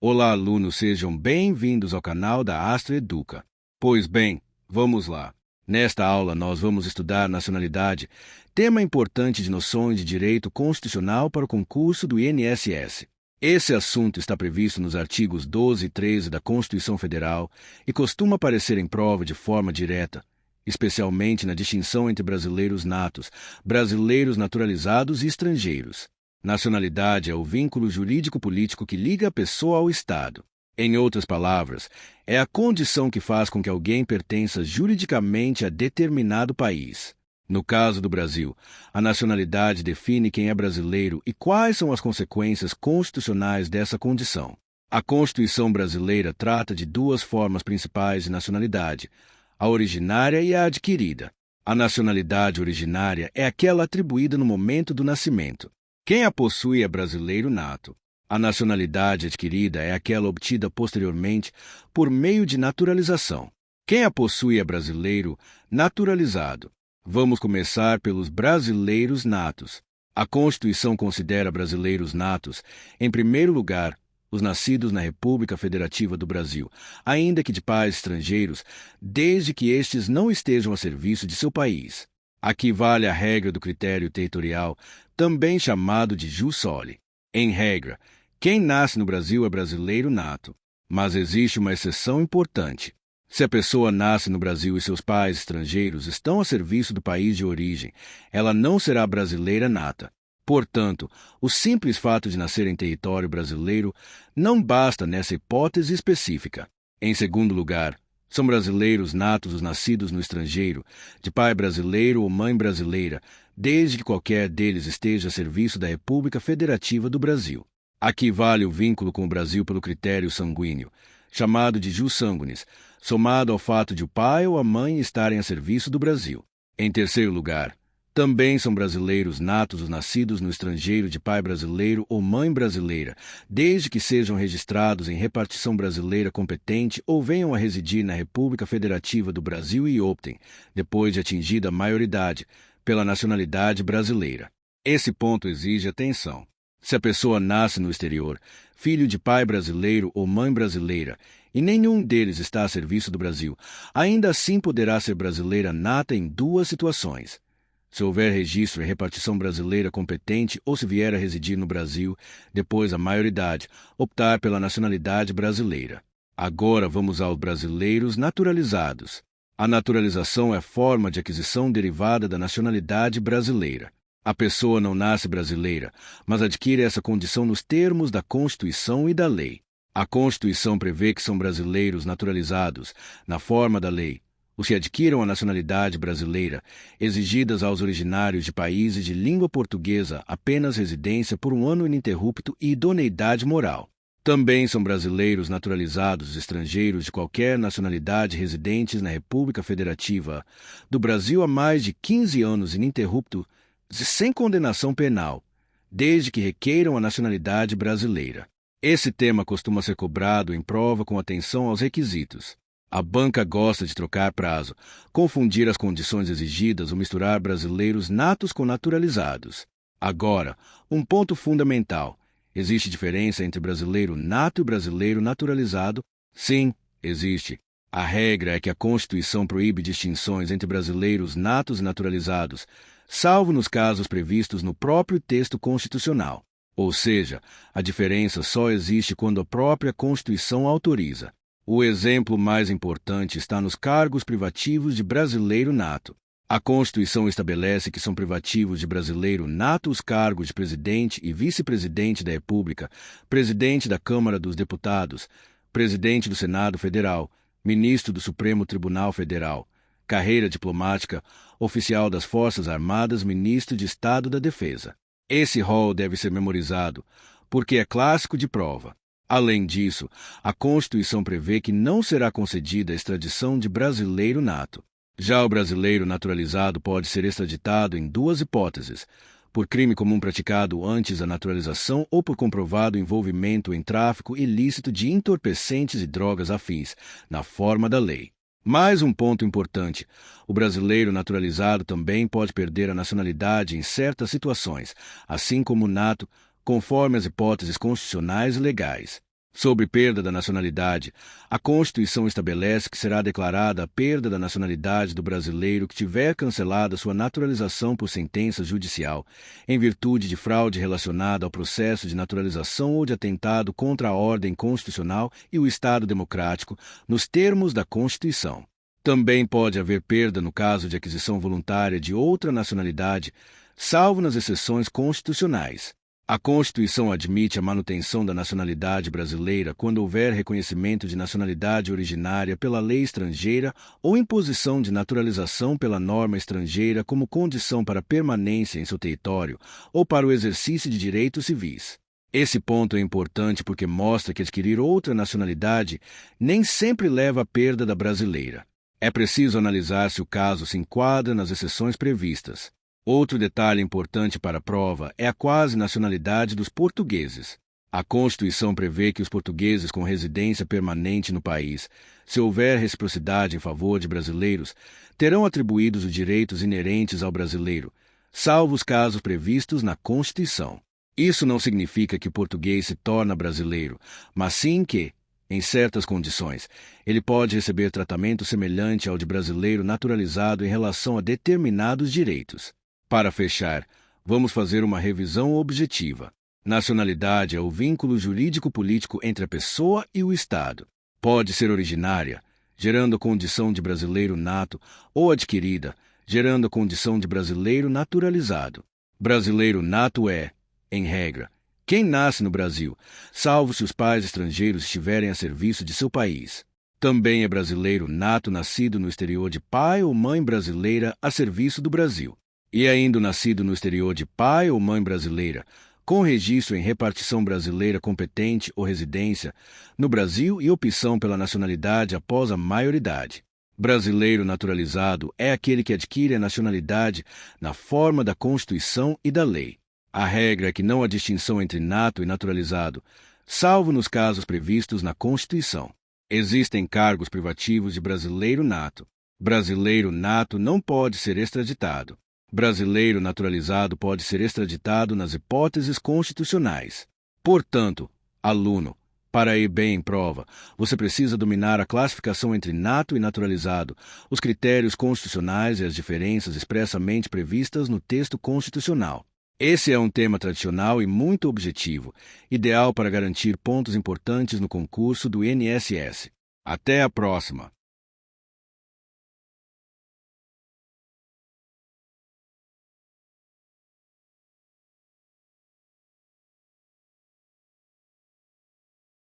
Olá, alunos, sejam bem-vindos ao canal da Astra Educa. Pois bem, vamos lá. Nesta aula, nós vamos estudar nacionalidade, tema importante de noções de direito constitucional para o concurso do INSS. Esse assunto está previsto nos artigos 12 e 13 da Constituição Federal e costuma aparecer em prova de forma direta, especialmente na distinção entre brasileiros natos, brasileiros naturalizados e estrangeiros. Nacionalidade é o vínculo jurídico-político que liga a pessoa ao Estado. Em outras palavras, é a condição que faz com que alguém pertença juridicamente a determinado país. No caso do Brasil, a nacionalidade define quem é brasileiro e quais são as consequências constitucionais dessa condição. A Constituição brasileira trata de duas formas principais de nacionalidade, a originária e a adquirida. A nacionalidade originária é aquela atribuída no momento do nascimento. Quem a possui é brasileiro nato. A nacionalidade adquirida é aquela obtida posteriormente por meio de naturalização. Quem a possui é brasileiro naturalizado. Vamos começar pelos brasileiros natos. A Constituição considera brasileiros natos, em primeiro lugar, os nascidos na República Federativa do Brasil, ainda que de pais estrangeiros, desde que estes não estejam a serviço de seu país. Aqui vale a regra do critério territorial, também chamado de jus soli. Em regra, quem nasce no Brasil é brasileiro nato, mas existe uma exceção importante. Se a pessoa nasce no Brasil e seus pais estrangeiros estão a serviço do país de origem, ela não será brasileira nata. Portanto, o simples fato de nascer em território brasileiro não basta nessa hipótese específica. Em segundo lugar, são brasileiros natos os nascidos no estrangeiro, de pai brasileiro ou mãe brasileira, desde que qualquer deles esteja a serviço da República Federativa do Brasil. Aqui vale o vínculo com o Brasil pelo critério sanguíneo, chamado de jus sanguinis, somado ao fato de o pai ou a mãe estarem a serviço do Brasil. Em terceiro lugar, também são brasileiros natos os nascidos no estrangeiro de pai brasileiro ou mãe brasileira, desde que sejam registrados em repartição brasileira competente ou venham a residir na República Federativa do Brasil e optem, depois de atingida a maioridade, pela nacionalidade brasileira. Esse ponto exige atenção. Se a pessoa nasce no exterior, filho de pai brasileiro ou mãe brasileira, e nenhum deles está a serviço do Brasil, ainda assim poderá ser brasileira nata em duas situações. Se houver registro e repartição brasileira competente ou se vier a residir no Brasil, depois a maioridade, optar pela nacionalidade brasileira. Agora vamos aos brasileiros naturalizados. A naturalização é forma de aquisição derivada da nacionalidade brasileira. A pessoa não nasce brasileira, mas adquire essa condição nos termos da Constituição e da lei. A Constituição prevê que são brasileiros naturalizados, na forma da lei, os que adquiram a nacionalidade brasileira, exigidas aos originários de países de língua portuguesa apenas residência por um ano ininterrupto e idoneidade moral. Também são brasileiros naturalizados estrangeiros de qualquer nacionalidade residentes na República Federativa do Brasil há mais de 15 anos ininterrupto, sem condenação penal, desde que requeiram a nacionalidade brasileira. Esse tema costuma ser cobrado em prova com atenção aos requisitos. A banca gosta de trocar prazo, confundir as condições exigidas ou misturar brasileiros natos com naturalizados. Agora, um ponto fundamental. Existe diferença entre brasileiro nato e brasileiro naturalizado? Sim, existe. A regra é que a Constituição proíbe distinções entre brasileiros natos e naturalizados, salvo nos casos previstos no próprio texto constitucional. Ou seja, a diferença só existe quando a própria Constituição autoriza. O exemplo mais importante está nos cargos privativos de brasileiro nato. A Constituição estabelece que são privativos de brasileiro nato os cargos de presidente e vice-presidente da República, presidente da Câmara dos Deputados, presidente do Senado Federal, ministro do Supremo Tribunal Federal, carreira diplomática, oficial das Forças Armadas, ministro de Estado da Defesa. Esse rol deve ser memorizado, porque é clássico de prova. Além disso, a Constituição prevê que não será concedida a extradição de brasileiro nato. Já o brasileiro naturalizado pode ser extraditado em duas hipóteses: por crime comum praticado antes da naturalização ou por comprovado envolvimento em tráfico ilícito de entorpecentes e drogas afins, na forma da lei. Mais um ponto importante: o brasileiro naturalizado também pode perder a nacionalidade em certas situações, assim como o nato, conforme as hipóteses constitucionais e legais. Sobre perda da nacionalidade, a Constituição estabelece que será declarada a perda da nacionalidade do brasileiro que tiver cancelada sua naturalização por sentença judicial, em virtude de fraude relacionada ao processo de naturalização ou de atentado contra a ordem constitucional e o Estado democrático, nos termos da Constituição. Também pode haver perda no caso de aquisição voluntária de outra nacionalidade, salvo nas exceções constitucionais. A Constituição admite a manutenção da nacionalidade brasileira quando houver reconhecimento de nacionalidade originária pela lei estrangeira ou imposição de naturalização pela norma estrangeira como condição para permanência em seu território ou para o exercício de direitos civis. Esse ponto é importante porque mostra que adquirir outra nacionalidade nem sempre leva à perda da brasileira. É preciso analisar se o caso se enquadra nas exceções previstas. Outro detalhe importante para a prova é a quase nacionalidade dos portugueses. A Constituição prevê que os portugueses com residência permanente no país, se houver reciprocidade em favor de brasileiros, terão atribuídos os direitos inerentes ao brasileiro, salvo os casos previstos na Constituição. Isso não significa que o português se torna brasileiro, mas sim que, em certas condições, ele pode receber tratamento semelhante ao de brasileiro naturalizado em relação a determinados direitos. Para fechar, vamos fazer uma revisão objetiva. Nacionalidade é o vínculo jurídico-político entre a pessoa e o Estado. Pode ser originária, gerando a condição de brasileiro nato, ou adquirida, gerando a condição de brasileiro naturalizado. Brasileiro nato é, em regra, quem nasce no Brasil, salvo se os pais estrangeiros estiverem a serviço de seu país. Também é brasileiro nato nascido no exterior de pai ou mãe brasileira a serviço do Brasil. E ainda nascido no exterior de pai ou mãe brasileira, com registro em repartição brasileira competente ou residência no Brasil e opção pela nacionalidade após a maioridade. Brasileiro naturalizado é aquele que adquire a nacionalidade na forma da Constituição e da lei. A regra é que não há distinção entre nato e naturalizado, salvo nos casos previstos na Constituição. Existem cargos privativos de brasileiro nato. Brasileiro nato não pode ser extraditado. Brasileiro naturalizado pode ser extraditado nas hipóteses constitucionais. Portanto, aluno, para ir bem em prova, você precisa dominar a classificação entre nato e naturalizado, os critérios constitucionais e as diferenças expressamente previstas no texto constitucional. Esse é um tema tradicional e muito objetivo, ideal para garantir pontos importantes no concurso do INSS. Até a próxima!